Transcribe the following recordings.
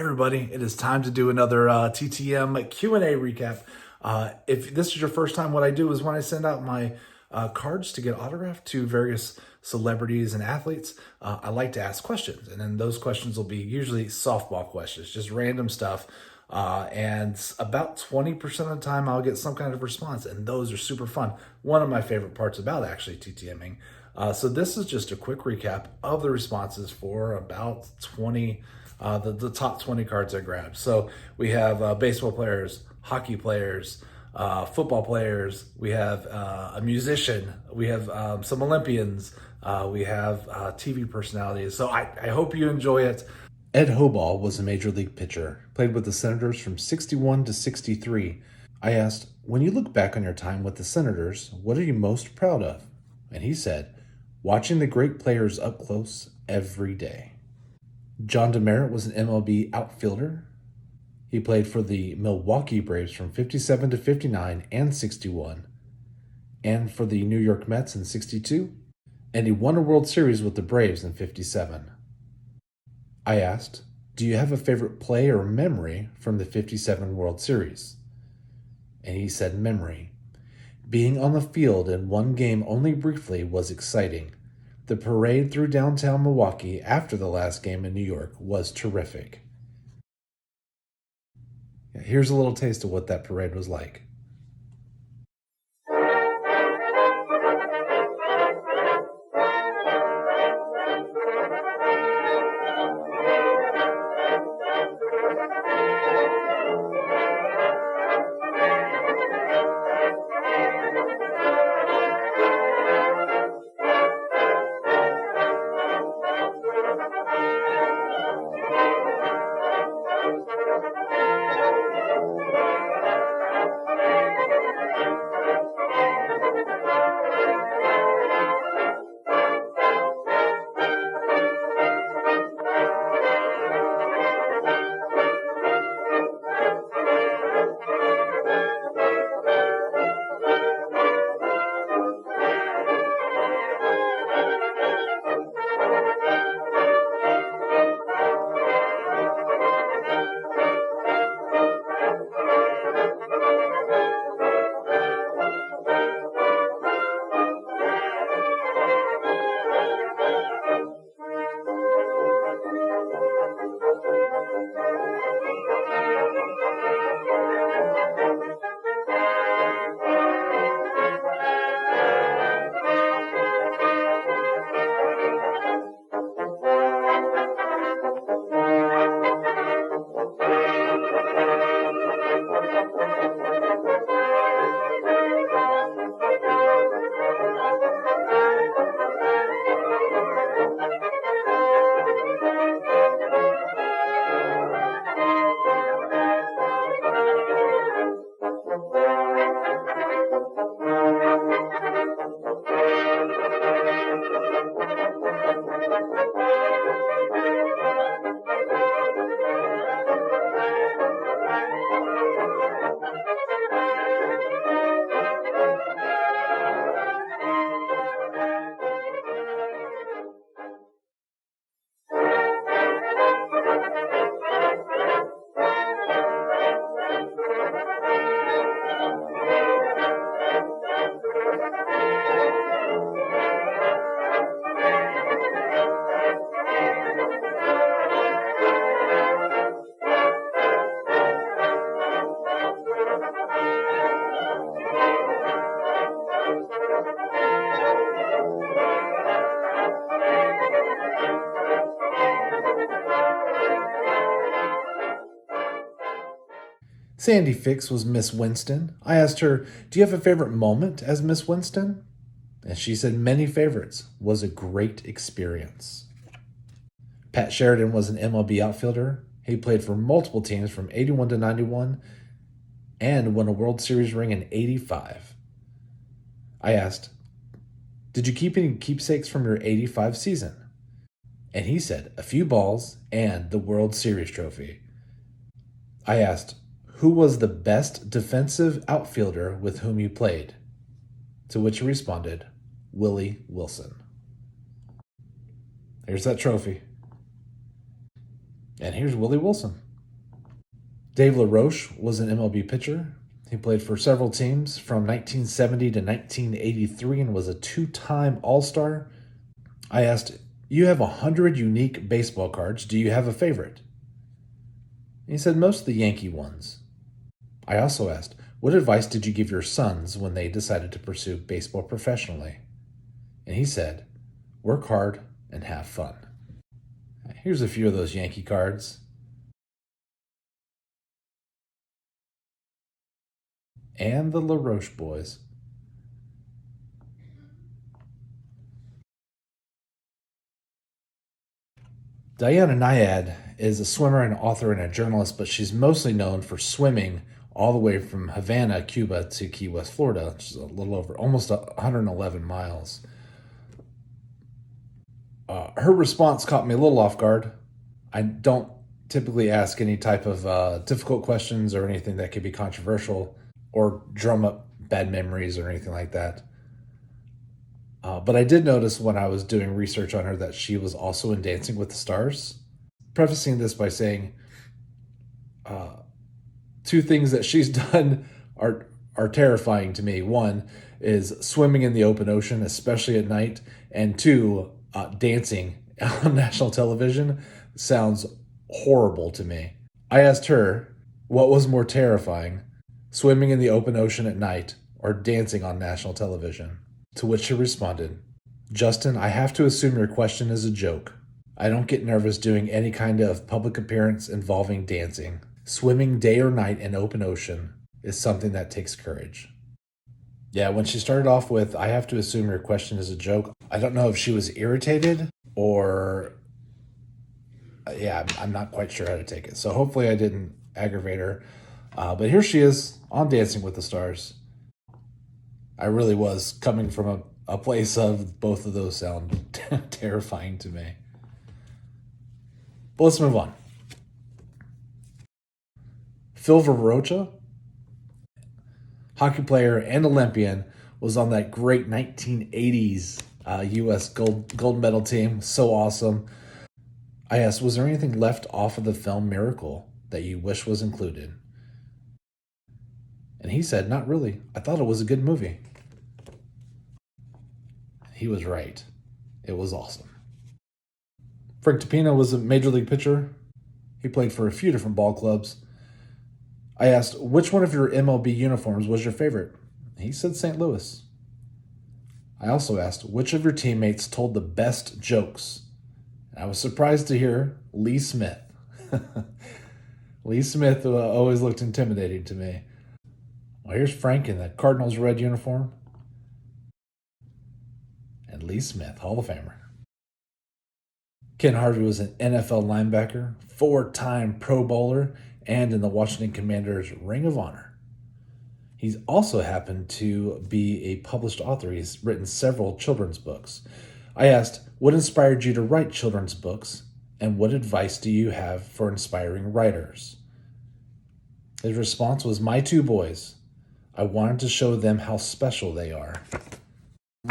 everybody, it is time to do another TTM Q&A recap. If this is your first time, what I do is when I send out my cards to get autographed to various celebrities and athletes, I like to ask questions. And then those questions will be usually softball questions, just random stuff. And about 20% of the time I'll get some kind of response, and those are super fun. One of my favorite parts about actually TTMing. So this is just a quick recap of the responses for about 20, the top 20 cards I grabbed. So we have baseball players, hockey players, football players, we have a musician, we have some Olympians, we have TV personalities. So I hope you enjoy it. Ed Hoball was a major league pitcher, played with the Senators from 61 to 63. I asked, when you look back on your time with the Senators, what are you most proud of? And he said, watching the great players up close every day. John Demerit was an MLB outfielder. He played for the Milwaukee Braves from 57 to 59 and 61, and for the New York Mets in 62, and he won a World Series with the Braves in 57. I asked, do you have a favorite play or memory from the 57 World Series? And he said memory. Being on the field in one game only briefly was exciting. The parade through downtown Milwaukee after the last game in New York was terrific. Here's a little taste of what that parade was like. Sandy Fix was Miss Winston. I asked her, do you have a favorite moment as Miss Winston? And she said many favorites. Was a great experience. Pat Sheridan was an MLB outfielder. He played for multiple teams from 81 to 91 and won a World Series ring in 85. I asked, did you keep any keepsakes from your 85 season? And he said, a few balls and the World Series trophy. I asked, who was the best defensive outfielder with whom you played? To which he responded, Willie Wilson. Here's that trophy. And here's Willie Wilson. Dave LaRoche was an MLB pitcher. He played for several teams from 1970 to 1983 and was a two-time All-Star. I asked, you have 100 unique baseball cards. Do you have a favorite? He said, most of the Yankee ones. I also asked, what advice did you give your sons when they decided to pursue baseball professionally? And he said, work hard and have fun. Here's a few of those Yankee cards. And the LaRoche boys. Diana Nyad is a swimmer and author and a journalist, but she's mostly known for swimming all the way from Havana, Cuba to Key West, Florida, which is a little over almost 111 miles. Her response caught me a little off guard. I don't typically ask any type of difficult questions or anything that could be controversial or drum up bad memories or anything like that. But I did notice when I was doing research on her that she was also in Dancing with the Stars. Prefacing this by saying two things that she's done are terrifying to me. One is swimming in the open ocean, especially at night, and two, dancing on national television sounds horrible to me. I asked her what was more terrifying, swimming in the open ocean at night or dancing on national television. To which she responded, Justin, I have to assume your question is a joke. I don't get nervous doing any kind of public appearance involving dancing. Swimming day or night in open ocean is something that takes courage. Yeah, when she started off with, I have to assume your question is a joke, I don't know if she was irritated or, I'm not quite sure how to take it. So hopefully I didn't aggravate her. But here she is on Dancing with the Stars. I really was coming from a place of both of those sound terrifying to me. But let's move on. Phil Verrocha, hockey player and Olympian, was on that great 1980s U.S. gold medal team. So awesome. I asked, was there anything left off of the film Miracle that you wish was included? And he said, not really. I thought it was a good movie. He was right. It was awesome. Frank Tapino was a major league pitcher. He played for a few different ball clubs. I asked, which one of your MLB uniforms was your favorite? He said St. Louis. I also asked, which of your teammates told the best jokes? I was surprised to hear Lee Smith. Lee Smith always looked intimidating to me. Well, here's Frank in the Cardinals red uniform. And Lee Smith, Hall of Famer. Ken Harvey was an NFL linebacker, 4-time Pro Bowler, and in the Washington Commanders' Ring of Honor. He's also happened to be a published author. He's written several children's books. I asked, what inspired you to write children's books, and what advice do you have for inspiring writers? His response was, my two boys. I wanted to show them how special they are.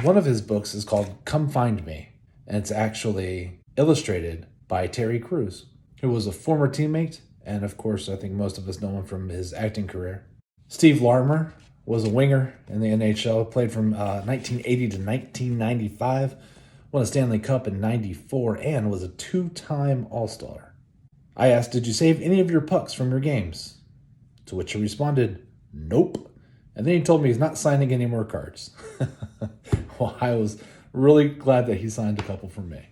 One of his books is called Come Find Me, and it's actually illustrated by Terry Crews, who was a former teammate, and of course, I think most of us know him from his acting career. Steve Larmer was a winger in the NHL, played from 1980 to 1995, won a Stanley Cup in 94, and was a 2-time All-Star. I asked, did you save any of your pucks from your games? To which he responded, nope. And then he told me he's not signing any more cards. Well, I was really glad that he signed a couple for me.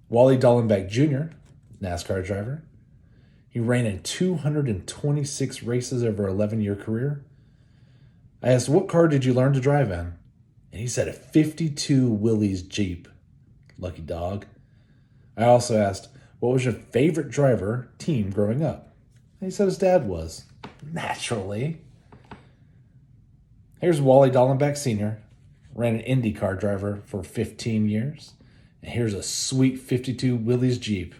Wally Dallenbach Jr., NASCAR driver. He ran in 226 races over an 11-year career. I asked, what car did you learn to drive in? And he said a 52 Willys Jeep. Lucky dog. I also asked, what was your favorite driver team growing up? And he said his dad was. Naturally. Here's Wally Dallenbach Sr., ran an IndyCar driver for 15 years. And here's a sweet 52 Willys Jeep.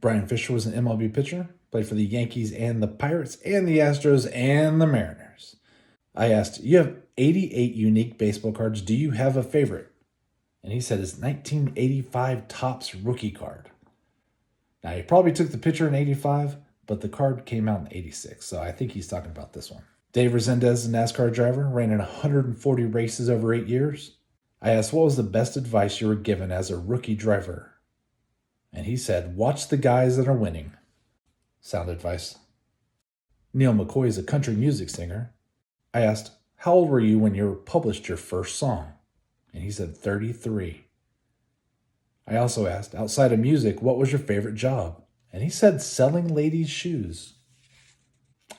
Brian Fisher was an MLB pitcher, played for the Yankees and the Pirates and the Astros and the Mariners. I asked, you have 88 unique baseball cards. Do you have a favorite? And he said his 1985 Topps rookie card. Now, he probably took the picture in 85, but the card came out in 86, so I think he's talking about this one. Dave Resendez, a NASCAR driver, ran in 140 races over 8 years. I asked, what was the best advice you were given as a rookie driver? And he said, watch the guys that are winning. Sound advice. Neil McCoy is a country music singer. I asked, how old were you when you published your first song? And he said 33. I also asked, outside of music, what was your favorite job? And he said selling ladies' shoes.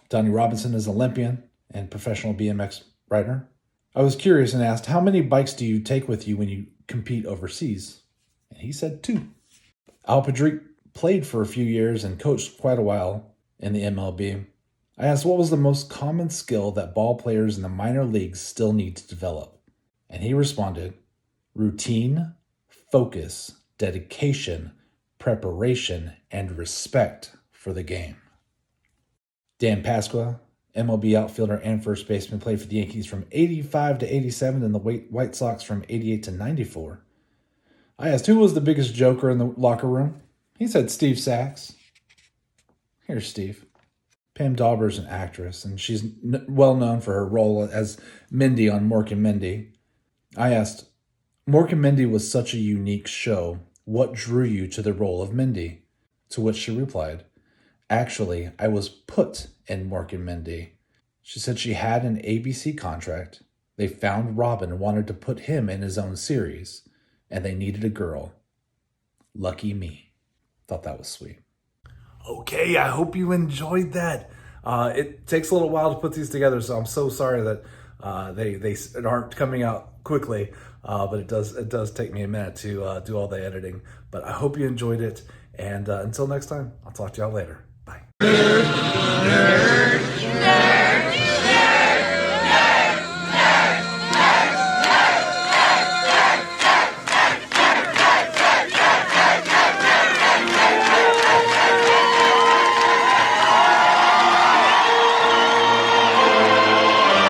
Donnie Robinson is an Olympian and professional BMX rider. I was curious and asked, how many bikes do you take with you when you compete overseas? And he said 2. Al Padrick played for a few years and coached quite a while in the MLB. I asked, what was the most common skill that ball players in the minor leagues still need to develop? And he responded, routine, focus, dedication, preparation, and respect for the game. Dan Pasqua, MLB outfielder and first baseman, played for the Yankees from 85 to 87 and the White Sox from 88 to 94. I asked, who was the biggest joker in the locker room? He said Steve Sachs. Here's Steve. Pam Dauber's an actress, and she's well known for her role as Mindy on Mork and Mindy. I asked, Mork and Mindy was such a unique show. What drew you to the role of Mindy? To which she replied, actually, I was put in Mork and Mindy. She said she had an ABC contract. They found Robin and wanted to put him in his own series, and they needed a girl. Lucky me. Thought that was sweet. Okay, I hope you enjoyed that. It takes a little while to put these together, so I'm so sorry that they aren't coming out quickly, but it does take me a minute to do all the editing. But I hope you enjoyed it, and until next time, I'll talk to y'all later. Bye.